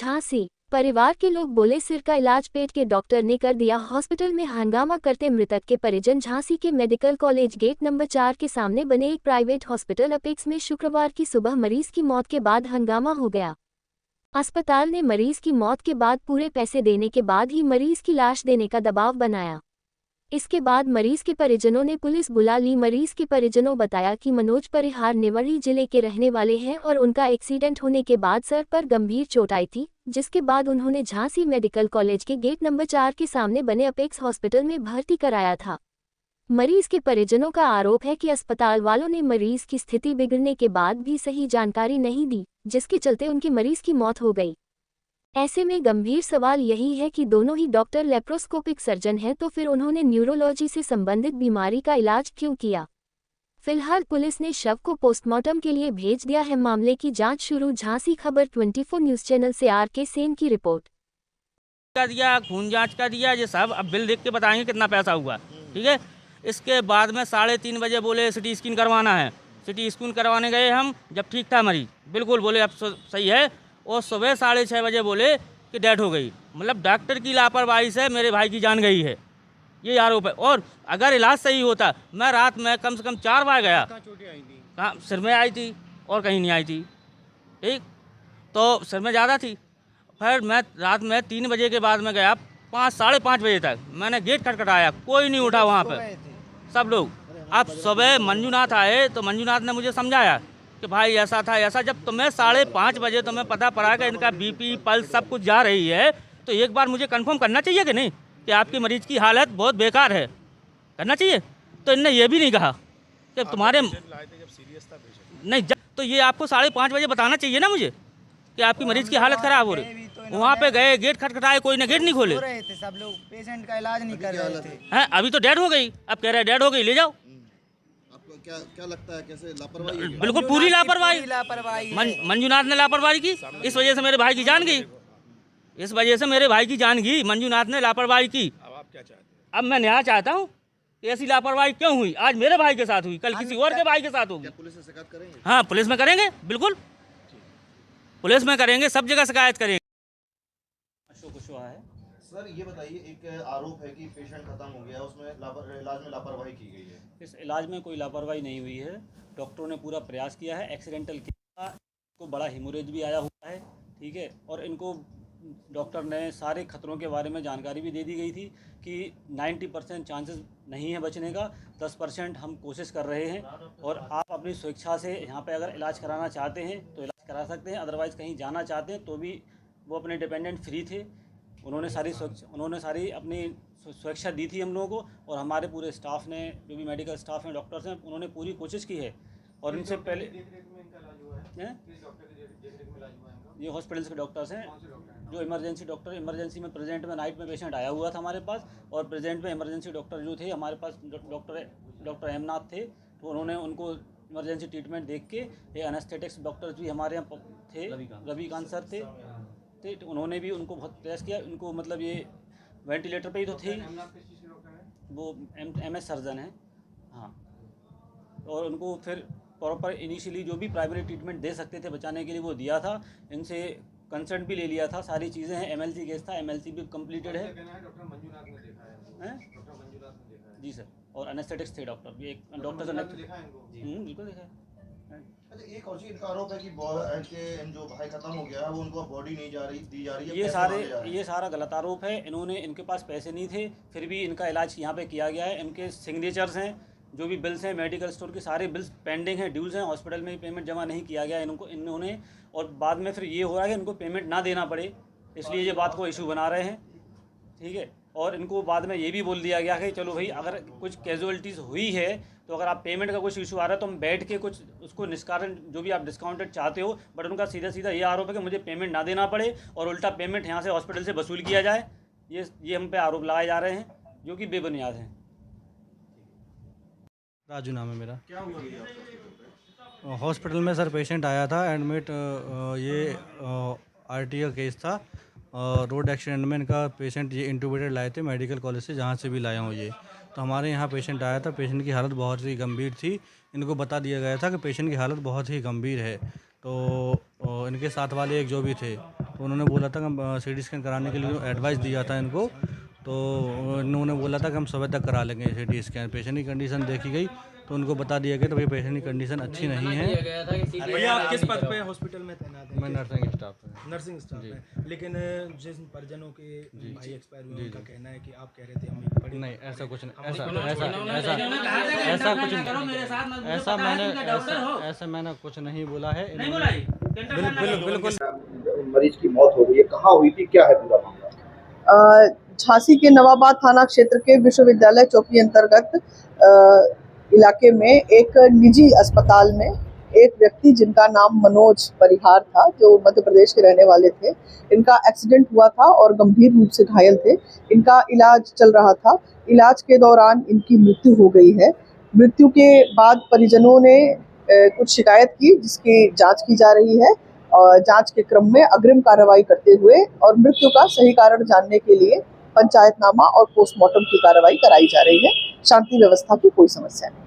झांसी। परिवार के लोग बोले सिर का इलाज पेट के डॉक्टर ने कर दिया। हॉस्पिटल में हंगामा करते मृतक के परिजन। झांसी के मेडिकल कॉलेज गेट नंबर 4 के सामने बने एक प्राइवेट हॉस्पिटल अपेक्स में शुक्रवार की सुबह मरीज की मौत के बाद हंगामा हो गया। अस्पताल ने मरीज की मौत के बाद पूरे पैसे देने के बाद ही मरीज की लाश देने का दबाव बनाया। इसके बाद मरीज के परिजनों ने पुलिस बुला ली। मरीज के परिजनों बताया कि मनोज परिहार निवाड़ी जिले के रहने वाले हैं और उनका एक्सीडेंट होने के बाद सर पर गंभीर चोट आई थी, जिसके बाद उन्होंने झांसी मेडिकल कॉलेज के गेट नंबर 4 के सामने बने अपेक्स हॉस्पिटल में भर्ती कराया था। मरीज के परिजनों का आरोप है कि अस्पताल वालों ने मरीज की स्थिति बिगड़ने के बाद भी सही जानकारी नहीं दी, जिसके चलते उनके मरीज की मौत हो गई। ऐसे में गंभीर सवाल यही है कि दोनों ही डॉक्टर लेप्रोस्कोपिक सर्जन हैं, तो फिर उन्होंने न्यूरोलॉजी से संबंधित बीमारी का इलाज क्यों किया। फिलहाल पुलिस ने शव को पोस्टमार्टम के लिए भेज दिया है। मामले की जांच शुरू। झांसी खबर 24 न्यूज चैनल से आर.के. सेन की रिपोर्ट। का दिया, खून जांच का दिया, ये सब अब बिल देख के बताएंगे कितना पैसा हुआ। ठीक है। इसके बाद में 3:30 बजे बोले सिटी स्कैन करवाना है। सिटी स्कैन करवाने गए हम, जब ठीक था मरीज, बिल्कुल बोले अब सही है, और सुबह 6:30 बजे बोले कि डेथ हो गई। मतलब डॉक्टर की लापरवाही से मेरे भाई की जान गई है, ये आरोप है। और अगर इलाज सही होता, मैं रात में कम से कम 4 बार गया। कहाँ सिर में आई थी और कहीं नहीं आई थी। ठीक, तो सिर में ज़्यादा थी। फिर मैं रात में 3 बजे के बाद में गया, 5-5:30 बजे तक मैंने गेट खटखटाया, कोई नहीं उठा वहाँ पर, सब लोग। अब सुबह मंजूनाथ आए तो मंजूनाथ ने मुझे समझाया कि भाई ऐसा था ऐसा। जब तुम्हें 5:30 बजे तुम्हें पता पड़ा कि इनका बीपी पल्स सब कुछ जा रही है, तो एक बार मुझे कंफर्म करना चाहिए कि नहीं कि आपकी मरीज की हालत बहुत बेकार है, करना चाहिए। तो इनने ये भी नहीं कहा कि तुम्हारे नहीं, जब तो ये आपको 5:30 बजे बताना चाहिए ना मुझे कि आपकी मरीज की हालत खराब हो रही। वहाँ पे गए, गेट खटखटाए, कोई ने गेट नहीं खोले। सब लोग पेशेंट का इलाज नहीं कर रहे थे। हैं, अभी तो डेड हो गई, अब कह रहे डेड हो गई, ले जाओ। आपको क्या लगता है, कैसे लापरवाही? बिल्कुल पूरी लापरवाही। मंजूनाथ ने लापरवाही की, इस वजह से मेरे भाई की जान गई। इस वजह से मेरे भाई की जान गई, मंजूनाथ ने लापरवाही की। अब आप क्या चाहते हैं? अब मैं न्याय चाहता हूँ कि ऐसी लापरवाही क्यों हुई। आज मेरे भाई के साथ हुई, कल किसी और के भाई के साथ होगी। पुलिस से शिकायत करेंगे? हाँ, पुलिस में करेंगे, बिल्कुल पुलिस में करेंगे, सब जगह शिकायत करेंगे। अशोक कुशवाहा है सर, ये बताइए, एक आरोप है कि पेशेंट खत्म हो गया, उसमें इलाज में लापरवाही की गई है। इस इलाज में कोई लापरवाही नहीं हुई है। डॉक्टरों ने पूरा प्रयास किया है। एक्सीडेंटल किया, इनको बड़ा हेमोरेज भी आया हुआ है। ठीक है, और इनको डॉक्टर ने सारे खतरों के बारे में जानकारी भी दे दी गई थी कि 90% चांसेस नहीं है बचने का, 10% हम कोशिश कर रहे हैं। और आप अपनी स्वेच्छा से यहाँ पे अगर इलाज कराना चाहते हैं तो इलाज करा सकते हैं, अदरवाइज़ कहीं जाना चाहते हैं तो भी वो अपने डिपेंडेंट फ्री थे। उन्होंने सारी अपनी सुरक्षा दी थी हम लोगों को, और हमारे पूरे स्टाफ ने, जो भी मेडिकल स्टाफ हैं, डॉक्टर्स हैं, उन्होंने पूरी कोशिश की है। और इनसे पहले ये हॉस्पिटल्स के डॉक्टर्स हैं, जो इमरजेंसी डॉक्टर, इमरजेंसी में प्रेजेंट में नाइट में पेशेंट आया हुआ था हमारे पास, और प्रेजेंट में इमरजेंसी डॉक्टर जो थे हमारे पास, डॉक्टर हेमनाथ थे, तो उन्होंने उनको इमरजेंसी ट्रीटमेंट देख के, ये एनेस्थेटिक्स डॉक्टर्स भी हमारे यहाँ थे, रविकांत सर थे, तो उन्होंने भी उनको बहुत प्रयास किया। उनको मतलब ये वेंटिलेटर पे ही तो थे, वो MS सर्जन हैं। हाँ, और उनको फिर प्रॉपर इनिशियली जो भी प्राइमरी ट्रीटमेंट दे सकते थे बचाने के लिए वो दिया था। इनसे कंसल्ट भी ले लिया था, सारी चीज़ें हैं। MLC केस था, MLC भी कंप्लीटेड है। डॉक्टर मंजूनाथ ने देखा है। डॉक्टर मंजूनाथ ने देखा है। जी सर, और एनेस्थेटिक्स थे डॉक्टर भी, एक डॉक्टर ने देखा है इनको। बिल्कुल देखा है। अच्छा, एक और चीज, इनका आरोप है कि जो भाई खत्म हो गया है, वो उनको बॉडी नहीं दी जा रही है। ये सारा गलत आरोप है। इनके पास पैसे नहीं थे, फिर भी इनका इलाज यहाँ पे किया गया है। इनके सिग्नेचर्स हैं, जो भी बिल्स हैं मेडिकल स्टोर के, सारे बिल्स पेंडिंग हैं, ड्यूज़ हैं। हॉस्पिटल में ही पेमेंट जमा नहीं किया गया इन्होंने, और बाद में फिर ये हो रहा है कि इनको पेमेंट ना देना पड़े, इसलिए ये बात को इशू बना रहे हैं। ठीक है, और इनको बाद में ये भी बोल दिया गया कि चलो भाई, अगर कुछ कैजुअलिटीज़ हुई है तो अगर आप पेमेंट का कुछ इशू आ रहा है तो हम बैठ के कुछ उसको निष्कारण, जो भी आप डिस्काउंटेड चाहते हो, बट उनका सीधा ये आरोप है कि मुझे पेमेंट ना देना पड़े और उल्टा पेमेंट यहाँ से हॉस्पिटल से वसूल किया जाए। ये हम पे आरोप लगाए जा रहे हैं, जो कि बेबुनियाद हैं। राजू नाम है मेरा। क्या हुआ? हॉस्पिटल में सर पेशेंट आया था एडमिट, ये RT का केस था। रोड एक्सीडेंट में इनका पेशेंट ये इंटूबेटेड लाए थे मेडिकल कॉलेज से, जहाँ से भी लाया हूँ ये। तो हमारे यहाँ पेशेंट आया था, पेशेंट की हालत बहुत ही गंभीर थी। इनको बता दिया गया था कि पेशेंट की हालत बहुत ही गंभीर है। तो इनके साथ वाले एक जो भी थे, तो उन्होंने बोला था कि हम CT स्कैन कराने के लिए एडवाइस दिया था इनको, तो उन्होंने बोला था कि हम सुबह तक करा लेंगे CT स्कैन। पेशेंट की कंडीशन देखी गई तो उनको बता दिया गया तो भाई पेशेंट की कंडीशन अच्छी नहीं है। भैया आप किस पद पे हॉस्पिटल में तैनात हैं? मैं नर्सिंग स्टाफ है। नर्सिंग स्टाफ है, लेकिन जिन परिजनों के भाई एक्सपायर हुए उनका कहना है कि आप कह रहे थे हम एक बड़ी नहीं, ऐसा कुछ नहीं, ऐसा मैंने कुछ नहीं बोला है। बिल्कुल मरीज की मौत हो गई है, कहाँ हुई थी, क्या है पूरा मामला? झांसी के नवाबाद थाना क्षेत्र के विश्वविद्यालय चौकी अंतर्गत इलाके में एक निजी अस्पताल में एक व्यक्ति जिनका नाम मनोज परिहार था, जो मध्य प्रदेश के रहने वाले थे, इनका एक्सीडेंट हुआ था और गंभीर रूप से घायल थे। इनका इलाज चल रहा था। इलाज के दौरान इनकी मृत्यु हो गई है। मृत्यु के बाद परिजनों ने कुछ शिकायत की, जिसकी जांच की जा रही है और जांच के क्रम में अग्रिम कार्रवाई करते हुए और मृत्यु का सही कारण जानने के लिए पंचायतनामा और पोस्टमार्टम की कार्रवाई कराई जा रही है। शांति व्यवस्था की कोई समस्या नहीं।